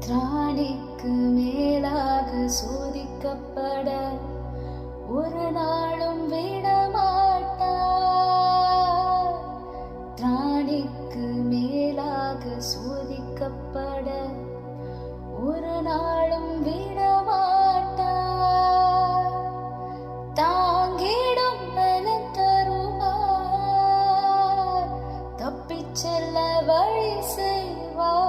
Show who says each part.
Speaker 1: திராணிக்கு மேலாக சோதிக்கப்பட ஒரு நாளும் விடமாட்டார். திராணிக்கு மேலாக சோதிக்கப்பட ஒரு நாளும் விடமாட்டார். தாங்கிடும் பலன் தருவார், தப்பிச் செல்ல வழி செய்வார்.